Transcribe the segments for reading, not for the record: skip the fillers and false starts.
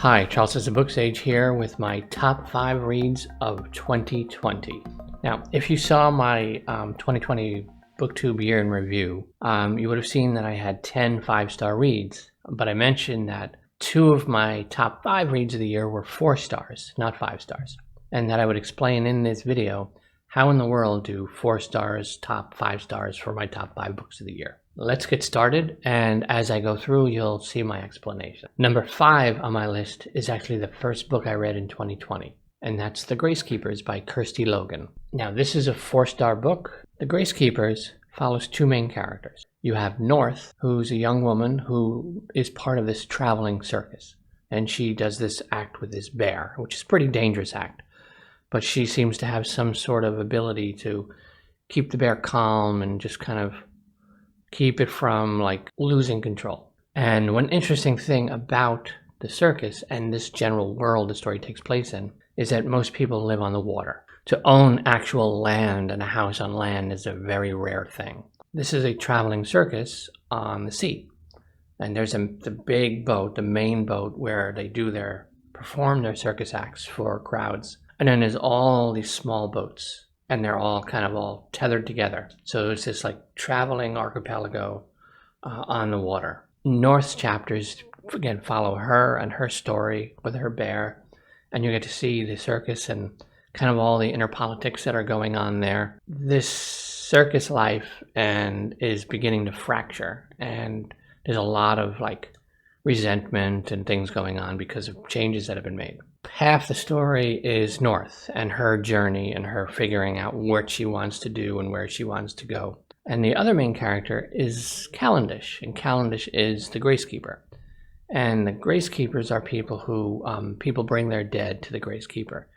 Hi, Charles SirBookSage here with my top 5 reads of 2020. Now, if you saw my 2020 Booktube year in review, you would have seen that I had 10 5-star reads, but I mentioned that 2 of my top 5 reads of the year were 4 stars, not 5 stars, and that I would explain in this video how in the world do 4 stars top 5 stars for my top 5 books of the year. Let's get started, and as I go through, you'll see my explanation. Number 5 on my list is actually the first book I read in 2020, and that's The Grace Keepers by Kirsty Logan. Now, this is a 4-star book. The Grace Keepers follows 2 main characters. You have North, who's a young woman who is part of this traveling circus, and she does this act with this bear, which is a pretty dangerous act, but she seems to have some sort of ability to keep the bear calm and just kind of keep it from like losing control. And one interesting thing about the circus and this general world the story takes place in is that most people live on the water. To own actual land and a house on land is a very rare thing. This is a traveling circus on the sea, and there's the big boat, the main boat, where they perform their circus acts for crowds, and then there's all these small boats, and they're all kind of all tethered together. So it's this like traveling archipelago on the water. North's chapters, again, follow her and her story with her bear, and you get to see the circus and kind of all the inner politics that are going on there. This circus life is beginning to fracture, and there's a lot of like resentment and things going on because of changes that have been made. Half the story is North and her journey and her figuring out what she wants to do and where she wants to go. And the other main character is Calendish, and Calendish is the Grace Keeper. And the Grace Keepers are people who, people bring their dead to the Grace Keeper.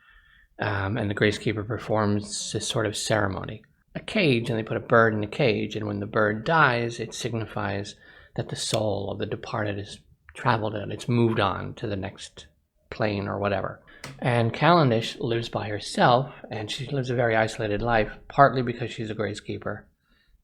And the Grace Keeper performs this sort of ceremony. A cage, and they put a bird in a cage, and when the bird dies, it signifies that the soul of the departed has traveled and it's moved on to the next plane or whatever. And Calendish lives by herself, and she lives a very isolated life, partly because she's a Grace Keeper,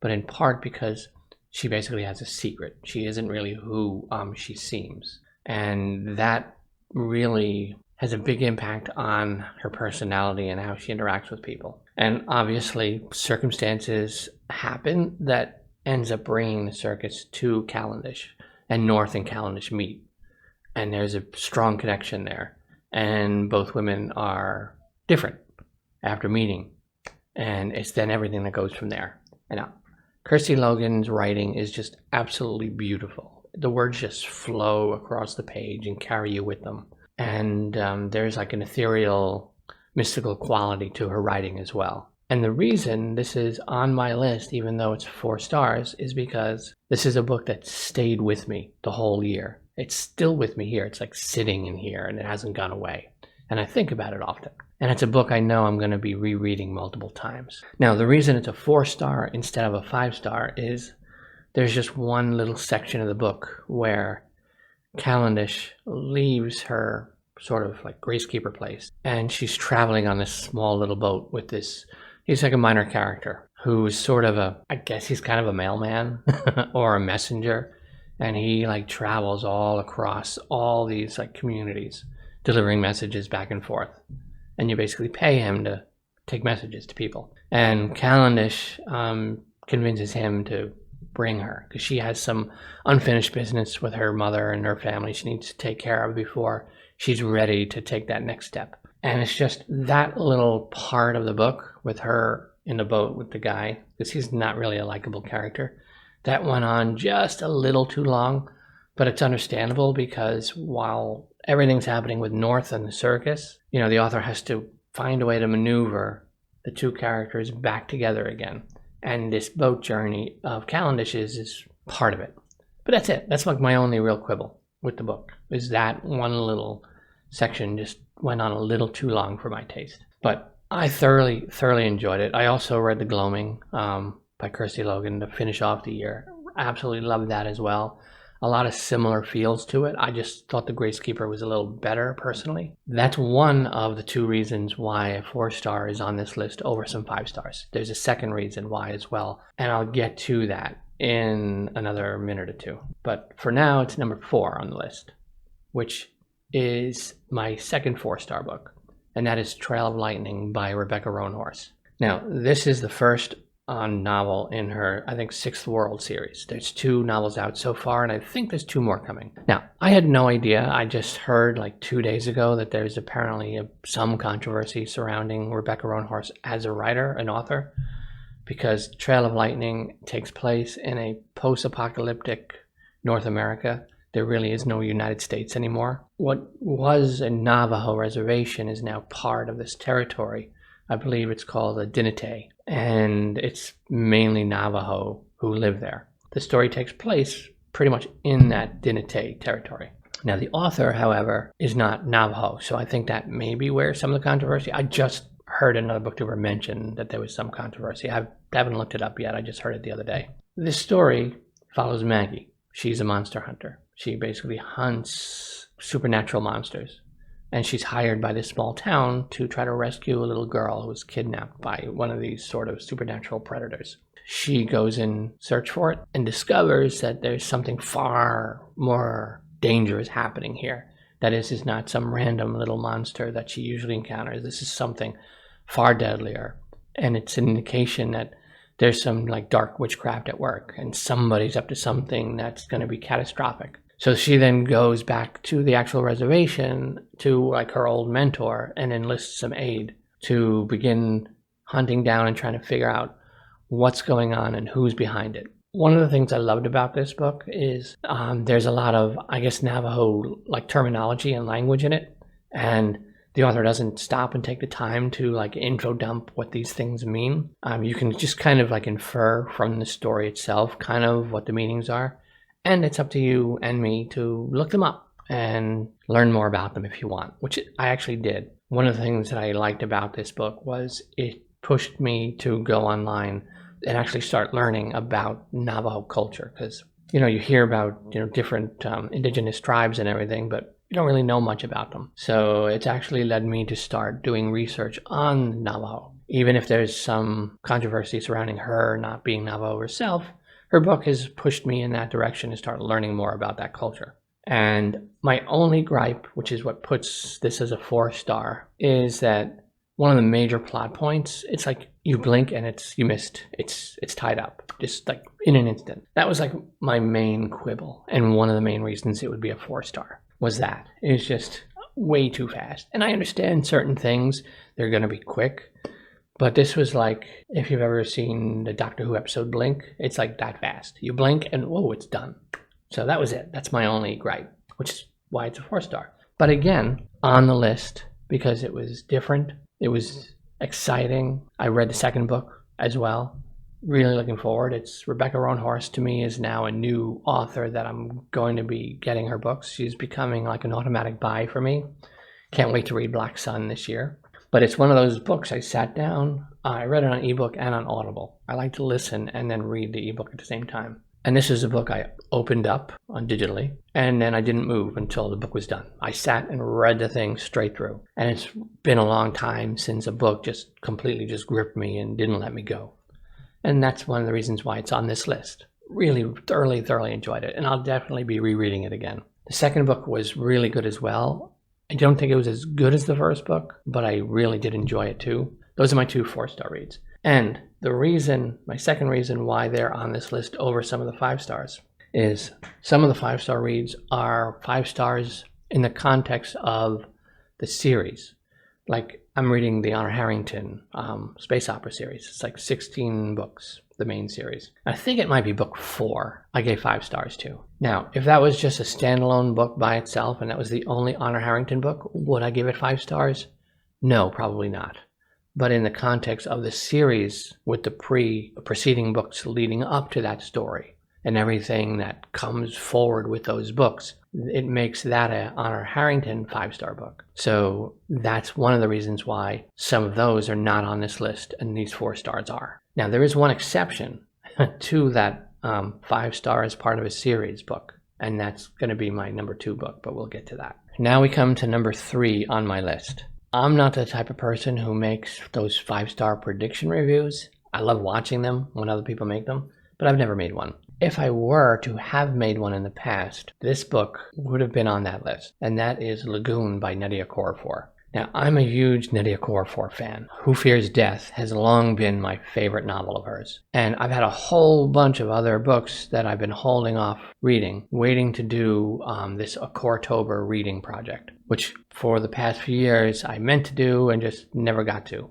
but in part because she basically has a secret. She isn't really who she seems, and that really has a big impact on her personality and how she interacts with people. And obviously circumstances happen that ends up bringing the circus to Calendish, and North and Calendish meet, and there's a strong connection there, and both women are different after meeting, and it's then everything that goes from there. And now, Kirsty Logan's writing is just absolutely beautiful. The words just flow across the page and carry you with them, and there's like an ethereal, mystical quality to her writing as well. And the reason this is on my list, even though it's 4 stars, is because this is a book that stayed with me the whole year. It's still with me here. It's like sitting in here, and it hasn't gone away. And I think about it often. And it's a book I know I'm going to be rereading multiple times. Now, the reason it's a 4-star instead of a 5-star is there's just one little section of the book where Calendish leaves her sort of like Grace Keeper place, and she's traveling on this small little boat with this, he's like a minor character who's sort of I guess he's kind of a mailman or a messenger. And he like travels all across all these like communities, delivering messages back and forth. And you basically pay him to take messages to people. And Calendish convinces him to bring her, because she has some unfinished business with her mother and her family she needs to take care of before she's ready to take that next step. And it's just that little part of the book with her in the boat with the guy, because he's not really a likable character. That went on just a little too long, but it's understandable because while everything's happening with North and the circus, the author has to find a way to maneuver the 2 characters back together again. And this boat journey of Calendish's is part of it. But that's it. That's like my only real quibble with the book, is that one little section just went on a little too long for my taste. But I thoroughly enjoyed it. I also read The Gloaming by Kirsty Logan to finish off the year. Absolutely loved that as well. A lot of similar feels to it. I just thought The Grace Keeper was a little better personally. That's one of the 2 reasons why a 4-star is on this list over some 5 stars. There's a second reason why as well, and I'll get to that in another minute or 2. But for now, it's number 4 on the list, which is my second 4-star book, and that is Trail of Lightning by Rebecca Roanhorse. Now, this is the first novel in her, I think, 6th World series. There's 2 novels out so far, and I think there's 2 more coming. Now, I had no idea. I just heard like 2 days ago that there's apparently some controversy surrounding Rebecca Roanhorse as a writer, an author, because Trail of Lightning takes place in a post-apocalyptic North America. There really is no United States anymore. What was a Navajo reservation is now part of this territory. I believe it's called a Dinite, and it's mainly Navajo who live there. The story takes place pretty much in that Dinite territory. Now, the author, however, is not Navajo, so I think that may be where some of the controversy. I just heard another booktuber mention that there was some controversy. I haven't looked it up yet. I just heard it the other day. This story follows Maggie. She's a monster hunter. She basically hunts supernatural monsters. And she's hired by this small town to try to rescue a little girl who was kidnapped by one of these sort of supernatural predators. She goes in search for it and discovers that there's something far more dangerous happening here. That is not some random little monster that she usually encounters. This is something far deadlier. And it's an indication that there's some like dark witchcraft at work and somebody's up to something that's going to be catastrophic. So she then goes back to the actual reservation to like her old mentor and enlists some aid to begin hunting down and trying to figure out what's going on and who's behind it. One of the things I loved about this book is there's a lot of, I guess, Navajo like terminology and language in it, and the author doesn't stop and take the time to like intro dump what these things mean. You can just kind of like infer from the story itself kind of what the meanings are. And it's up to you and me to look them up and learn more about them if you want, which I actually did. One of the things that I liked about this book was it pushed me to go online and actually start learning about Navajo culture. Because, you hear about, different indigenous tribes and everything, but you don't really know much about them. So it's actually led me to start doing research on Navajo. Even if there's some controversy surrounding her not being Navajo herself, her book has pushed me in that direction to start learning more about that culture. And my only gripe, which is what puts this as a 4-star, is that one of the major plot points, it's like you blink and you missed. It's tied up, just like in an instant. That was like my main quibble. And one of the main reasons it would be a 4-star was that. It was just way too fast. And I understand certain things, they're going to be quick. But this was like, if you've ever seen the Doctor Who episode Blink, it's like that fast. You blink and whoa, it's done. So that was it. That's my only gripe, which is why it's a 4-star. But again, on the list, because it was different, it was exciting. I read the second book as well. Really looking forward. It's Rebecca Roanhorse to me is now a new author that I'm going to be getting her books. She's becoming like an automatic buy for me. Can't wait to read Black Sun this year. But it's one of those books I sat down, I read it on ebook and on Audible. I like to listen and then read the ebook at the same time. And this is a book I opened up on digitally, and then I didn't move until the book was done. I sat and read the thing straight through. And it's been a long time since a book just completely just gripped me and didn't let me go. And that's one of the reasons why it's on this list. Really thoroughly enjoyed it, and I'll definitely be rereading it again. The second book was really good as well. I don't think it was as good as the first book, but I really did enjoy it too. Those are my 2 4-star reads. And my second reason why they're on this list over some of the 5 stars is some of the 5-star reads are 5 stars in the context of the series. Like I'm reading the Honor Harrington space opera series. It's like 16 books, the main series. I think it might be book 4 I gave 5 stars to. Now, if that was just a standalone book by itself and that was the only Honor Harrington book, would I give it 5 stars? No, probably not. But in the context of the series with the preceding books leading up to that story and everything that comes forward with those books, it makes that a Honor Harrington 5-star book. So that's one of the reasons why some of those are not on this list and these 4 stars are. Now, there is one exception to that 5-star as part of a series book, and that's going to be my number 2 book, but we'll get to that. Now we come to number 3 on my list. I'm not the type of person who makes those 5-star prediction reviews. I love watching them when other people make them, but I've never made one. If I were to have made one in the past, this book would have been on that list, and that is Lagoon by Nnedi Okorafor. Now, I'm a huge Nnedi Okorafor fan. Who Fears Death has long been my favorite novel of hers. And I've had a whole bunch of other books that I've been holding off reading, waiting to do this Okoratober reading project, which for the past few years I meant to do and just never got to.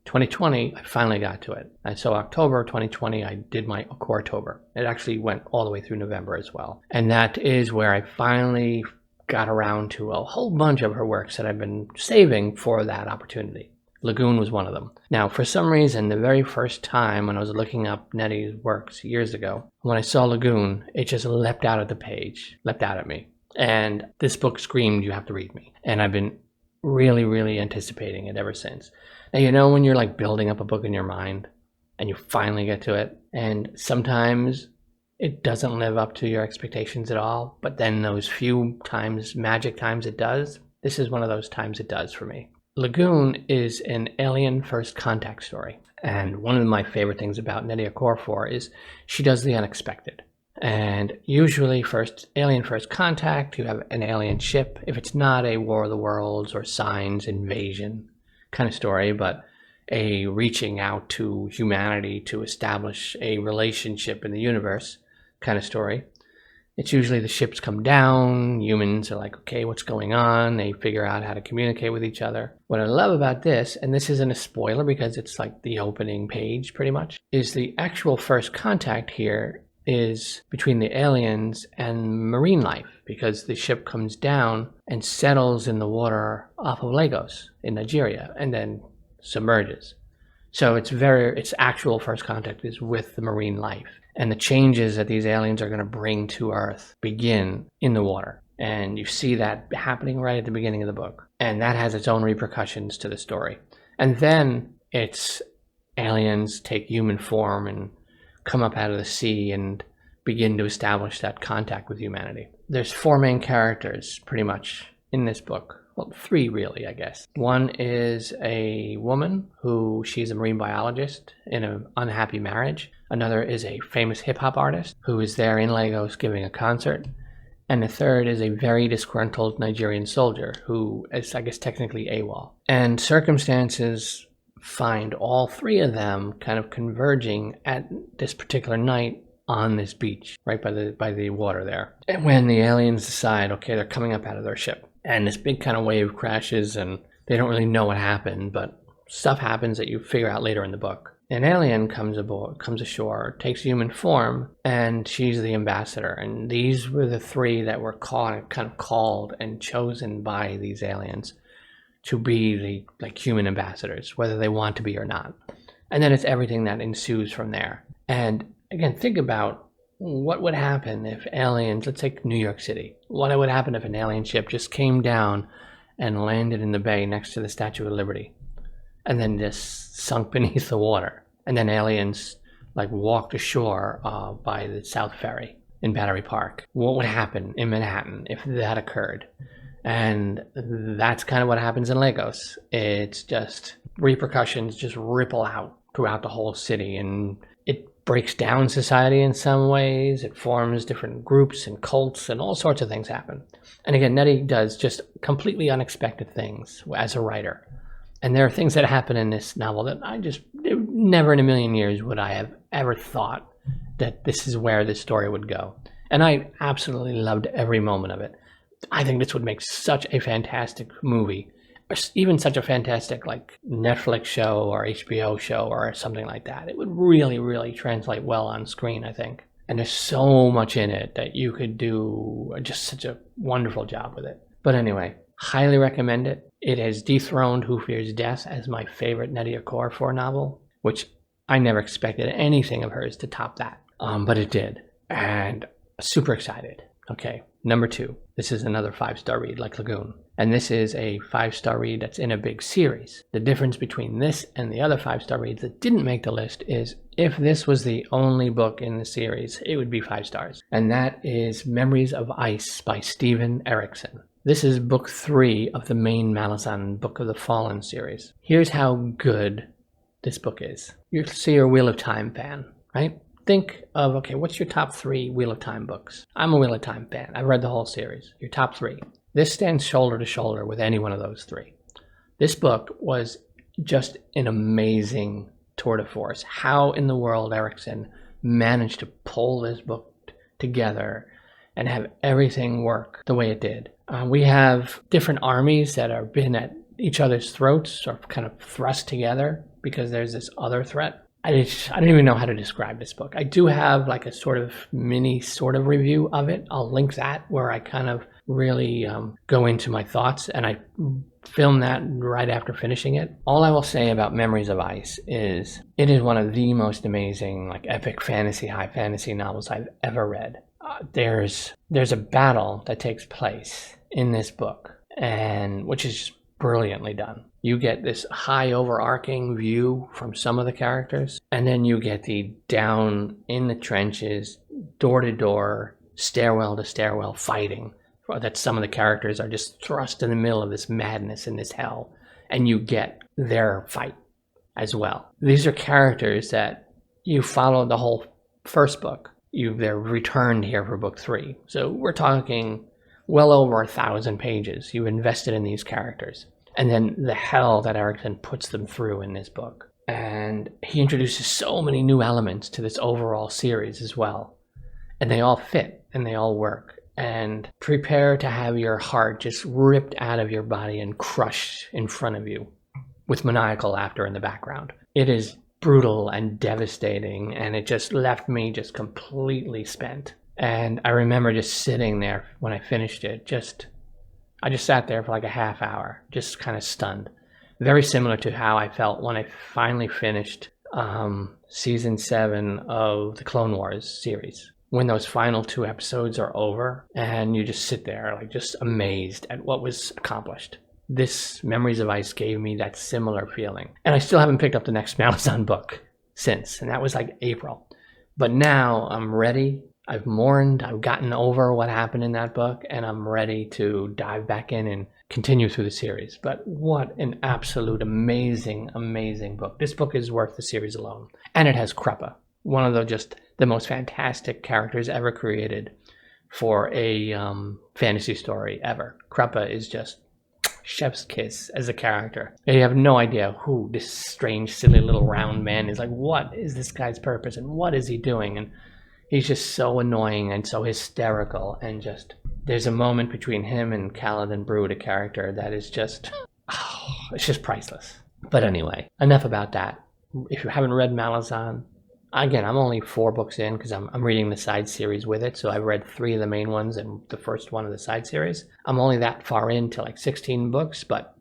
2020, I finally got to it. And so October 2020, I did my Okoratober. It actually went all the way through November as well. And that is where I finally got around to a whole bunch of her works that I've been saving for that opportunity. Lagoon was one of them. Now, for some reason, the very first time when I was looking up Nnedi's works years ago, when I saw Lagoon, it just leapt out at the page, leapt out at me. And this book screamed, you have to read me. And I've been really, really anticipating it ever since. Now, you know when you're like building up a book in your mind and you finally get to it, and sometimes it doesn't live up to your expectations at all, but then those few times, magic times it does, this is one of those times it does for me. Lagoon is an alien first contact story, and one of my favorite things about Nnedi Okorafor is she does the unexpected. And usually alien first contact, you have an alien ship. If it's not a War of the Worlds or Signs invasion kind of story, but a reaching out to humanity to establish a relationship in the universe kind of story, it's usually the ships come down, humans are like, okay, what's going on? They figure out how to communicate with each other. What I love about this, and this isn't a spoiler because it's like the opening page pretty much, is the actual first contact here is between the aliens and marine life, because the ship comes down and settles in the water off of Lagos in Nigeria and then submerges. So its actual first contact is with the marine life. And the changes that these aliens are going to bring to Earth begin in the water. And you see that happening right at the beginning of the book. And that has its own repercussions to the story. And then it's aliens take human form and come up out of the sea and begin to establish that contact with humanity. There's 4 main characters pretty much in this book. Well, 3 really, I guess. One is a woman she's a marine biologist in an unhappy marriage. Another is a famous hip-hop artist who is there in Lagos giving a concert. And the third is a very disgruntled Nigerian soldier who is, I guess, technically AWOL. And circumstances find all 3 of them kind of converging at this particular night on this beach, right by the water there. And when the aliens decide, okay, they're coming up out of their ship, and this big kind of wave crashes, and they don't really know what happened, but stuff happens that you figure out later in the book. An alien comes ashore, takes human form, and she's the ambassador. And these were the 3 that were called and chosen by these aliens to be the human ambassadors, whether they want to be or not. And then it's everything that ensues from there. And again, think about what would happen if aliens, let's take New York City, what would happen if an alien ship just came down and landed in the bay next to the Statue of Liberty and then just sunk beneath the water, and then aliens walked ashore by the South Ferry in Battery Park? What would happen in Manhattan if that occurred? And that's kind of what happens in Lagos. It's just repercussions just ripple out throughout the whole city, and it breaks down society in some ways. It forms different groups and cults, and all sorts of things happen. And again, Nnedi does just completely unexpected things as a writer. And there are things that happen in this novel that never in a million years would I have ever thought that this is where this story would go. And I absolutely loved every moment of it. I think this would make such a fantastic movie, or even such a fantastic Netflix show or HBO show or something like that. It would really, really translate well on screen, I think. And there's so much in it that you could do just such a wonderful job with it. But anyway, highly recommend it. It has dethroned Who Fears Death as my favorite Nnedi Okorafor novel, which I never expected anything of hers to top that. But it did. And super excited. Okay, number 2. This is another 5-star read like Lagoon. And this is a 5-star read that's in a big series. The difference between this and the other 5-star reads that didn't make the list is if this was the only book in the series, it would be 5 stars. And that is Memories of Ice by Steven Erikson. This is book 3 of the main Malazan Book of the Fallen series. Here's how good this book is. You're a Wheel of Time fan, right? think of, okay, what's your top 3 Wheel of Time books? I'm a Wheel of Time fan. I've read the whole series. Your top 3. This stands shoulder to shoulder with any one of those 3. This book was just an amazing tour de force. How in the world Erickson managed to pull this book together and have everything work the way it did. We have different armies that have been at each other's throats or kind of thrust together because there's this other threat. I don't even know how to describe this book. I do have like a sort of mini review of it. I'll link that where I kind of really go into my thoughts, and I filmed that right after finishing it. All I will say about Memories of Ice is it is one of the most amazing like epic fantasy, high fantasy novels I've ever read. There's a battle that takes place in this book, and which is brilliantly done. You get this high overarching view from some of the characters, and then you get the down in the trenches, door to door, stairwell to stairwell fighting that some of the characters are just thrust in the middle of this madness and this hell, and you get their fight as well. These are characters that you follow the whole first book. They're returned here for book 3. So we're talking well over 1,000 pages you've invested in these characters. And then the hell that Erickson puts them through in this book. And he introduces so many new elements to this overall series as well. And they all fit and they all work. And prepare to have your heart just ripped out of your body and crushed in front of you with maniacal laughter in the background. It is brutal and devastating, and it just left me just completely spent. And I remember just sitting there when I finished it, I just sat there for like a half hour, just kind of stunned. Very similar to how I felt when I finally finished season 7 of the Clone Wars series. When those final 2 episodes are over and you just sit there like just amazed at what was accomplished. This Memories of Ice gave me that similar feeling. And I still haven't picked up the next Malazan book since, and that was like April. But now I'm ready. I've mourned. I've gotten over what happened in that book, and I'm ready to dive back in and continue through the series. But what an absolute amazing, amazing book. This book is worth the series alone. And it has Kruppa, one of the most fantastic characters ever created for a fantasy story ever. Kruppa is just chef's kiss as a character. And you have no idea who this strange, silly little round man is. Like, what is this guy's purpose and what is he doing? And he's just so annoying and so hysterical, and just there's a moment between him and Kaladin Brood, a character that is just it's just priceless. But anyway, enough about that. If you haven't read Malazan, again, I'm only 4 books in because I'm reading the side series with it. So I've read 3 of the main ones and the first one of the side series. I'm only that far into like 16 books, but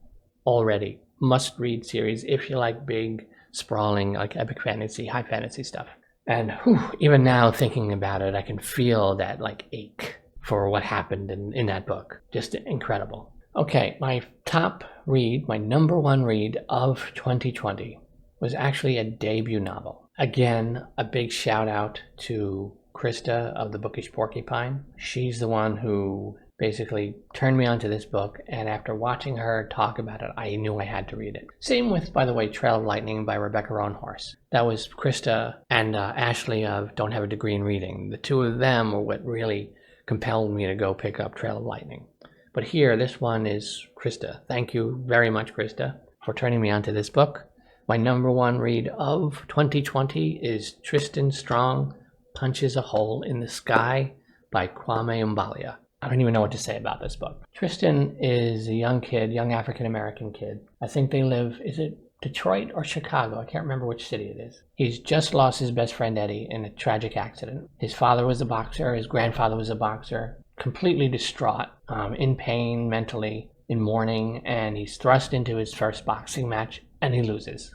already must read series if you like big, sprawling, like epic fantasy, high fantasy stuff. And even now thinking about it, I can feel that like ache for what happened in that book. Just incredible. Okay, my top read, my number 1 read of 2020 was actually a debut novel. Again, a big shout out to Krista of the Bookish Porcupine. She's the one who basically turned me onto this book, and after watching her talk about it, I knew I had to read it. Same with, by the way, Trail of Lightning by Rebecca Roanhorse. That was Krista and Ashley of Don't Have a Degree in Reading. The 2 of them were what really compelled me to go pick up Trail of Lightning. But here, this one is Krista. Thank you very much, Krista, for turning me onto this book. My number 1 read of 2020 is Tristan Strong Punches a Hole in the Sky by Kwame Mbalia. I don't even know what to say about this book. Tristan is a young kid, young African-American kid. I think they live, is it Detroit or Chicago? I can't remember which city it is. He's just lost his best friend Eddie in a tragic accident. His father was a boxer, his grandfather was a boxer, completely distraught, in pain mentally, in mourning, and he's thrust into his first boxing match and he loses.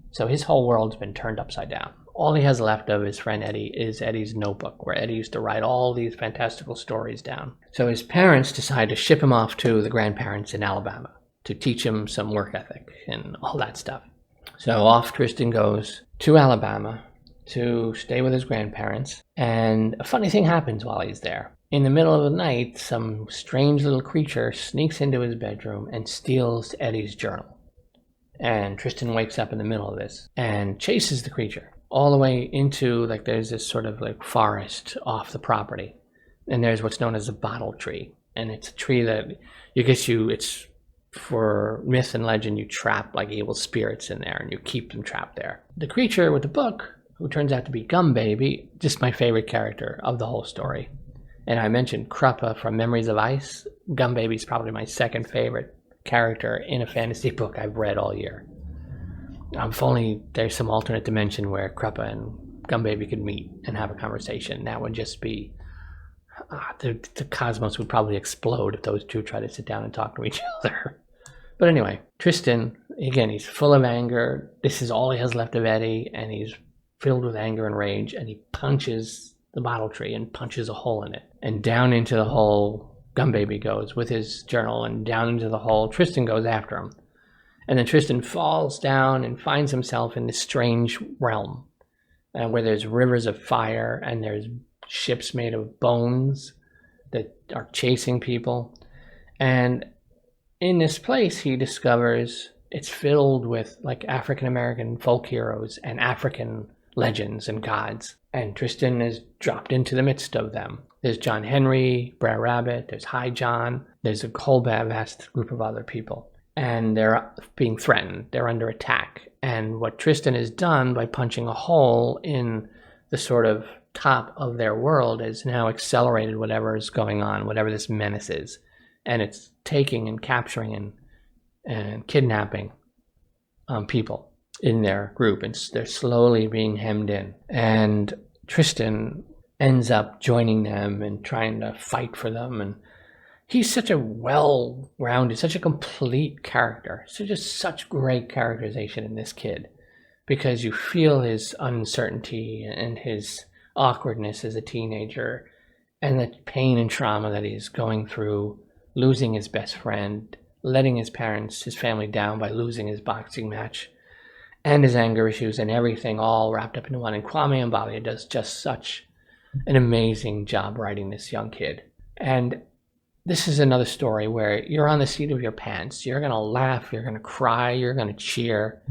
So his whole world's been turned upside down. All he has left of his friend Eddie is Eddie's notebook, where Eddie used to write all these fantastical stories down. So his parents decide to ship him off to the grandparents in Alabama to teach him some work ethic and all that stuff. So off Tristan goes to Alabama to stay with his grandparents, and a funny thing happens while he's there. In the middle of the night, some strange little creature sneaks into his bedroom and steals Eddie's journal. And Tristan wakes up in the middle of this and chases the creature. all the way into, like, there's this sort of like forest off the property, and there's what's known as a bottle tree, and it's a tree that it's for myth and legend, you trap like evil spirits in there and you keep them trapped there. The creature with the book, who turns out to be Gum Baby, just my favorite character of the whole story. And I mentioned Kruppa from Memories of Ice. Gum Baby's probably my second favorite character in a fantasy book I've read all year. If only there's some alternate dimension where Kruppa and Gum Baby could meet and have a conversation. That would just be... the cosmos would probably explode if those two tried to sit down and talk to each other. But anyway, Tristan, again, he's full of anger. This is all he has left of Eddie, and he's filled with anger and rage, and he punches the bottle tree and punches a hole in it. And down into the hole, Gum Baby goes with his journal, and down into the hole, Tristan goes after him. And then Tristan falls down and finds himself in this strange realm where there's rivers of fire and there's ships made of bones that are chasing people. And in this place, he discovers it's filled with like African American folk heroes and African legends and gods. And Tristan is dropped into the midst of them. There's John Henry, Brer Rabbit, there's High John, there's a whole vast group of other people. And they're being threatened, they're under attack. And what Tristan has done by punching a hole in the sort of top of their world has now accelerated whatever is going on, whatever this menace is. And it's taking and capturing and kidnapping people in their group, and they're slowly being hemmed in. And Tristan ends up joining them and trying to fight for them. And he's such a well-rounded, such a complete character. So just such great characterization in this kid, because you feel his uncertainty and his awkwardness as a teenager and the pain and trauma that he's going through, losing his best friend, letting his family down by losing his boxing match, and his anger issues and everything all wrapped up into one. And Kwame Mbalia does just such an amazing job writing this young kid. And this is another story where you're on the seat of your pants. You're going to laugh, you're going to cry, you're going to cheer.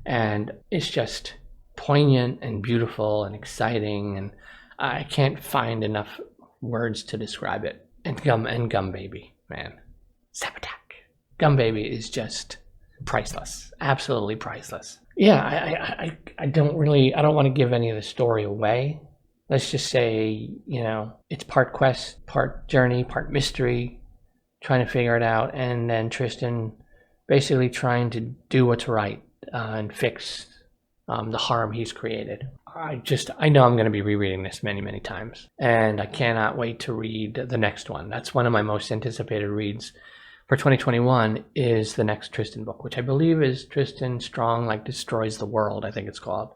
And it's just poignant and beautiful and exciting. And I can't find enough words to describe it. And Gum Baby, man. Zapatak. Gum Baby is just priceless. Absolutely priceless. Yeah, I don't want to give any of the story away. Let's just say, it's part quest, part journey, part mystery, trying to figure it out, and then Tristan basically trying to do what's right and fix the harm he's created. I know I'm going to be rereading this many, many times, and I cannot wait to read the next one. That's one of my most anticipated reads for 2021 is the next Tristan book, which I believe is Tristan Strong Destroys the World, I think it's called.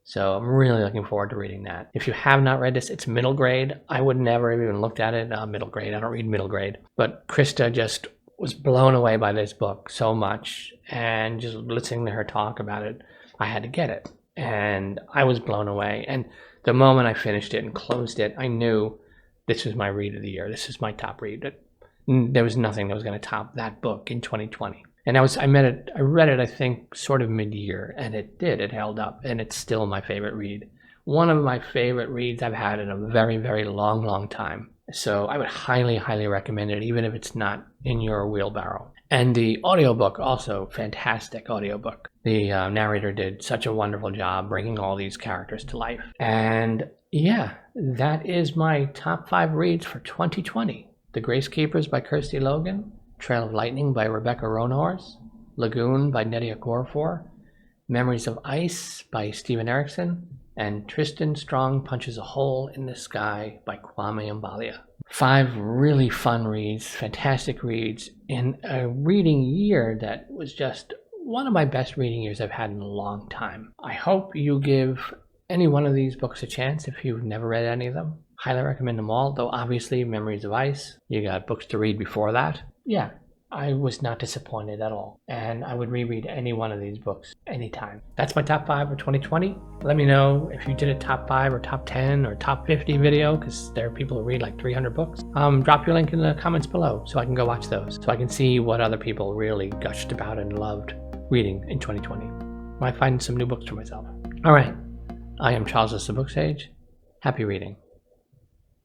So I'm really looking forward to reading that. If you have not read this, it's middle grade. I would never have even looked at it. Middle grade, I don't read middle grade. But Krista just was blown away by this book so much, and just listening to her talk about it, I had to get it. And I was blown away. And the moment I finished it and closed it, I knew this was my read of the year. This is my top read. There was nothing that was going to top that book in 2020. And I read it, I think, sort of mid-year, and it held up, and it's still my favorite read. One of my favorite reads I've had in a very, very long, long time. So I would highly, highly recommend it, even if it's not in your wheelbarrow. And the audiobook, also fantastic audiobook. The narrator did such a wonderful job bringing all these characters to life. And yeah, that is my top 5 reads for 2020. The Gracekeepers by Kirsty Logan, Trail of Lightning by Rebecca Roanhorse, Lagoon by Nydia Okorafor, Memories of Ice by Stephen Erickson, and Tristan Strong Punches a Hole in the Sky by Kwame Mbalia. 5 really fun reads, fantastic reads, in a reading year that was just one of my best reading years I've had in a long time. I hope you give any one of these books a chance if you've never read any of them. Highly recommend them all, though obviously Memories of Ice, you got books to read before that. Yeah, I was not disappointed at all, and I would reread any one of these books anytime. That's my top 5 of 2020. Let me know if you did a top 5 or top 10 or top 50 video, because there are people who read like 300 books. Drop your link in the comments below so I can go watch those, so I can see what other people really gushed about and loved reading in 2020. I might find some new books for myself. All right, I am Charles, SirBookSage. Happy reading.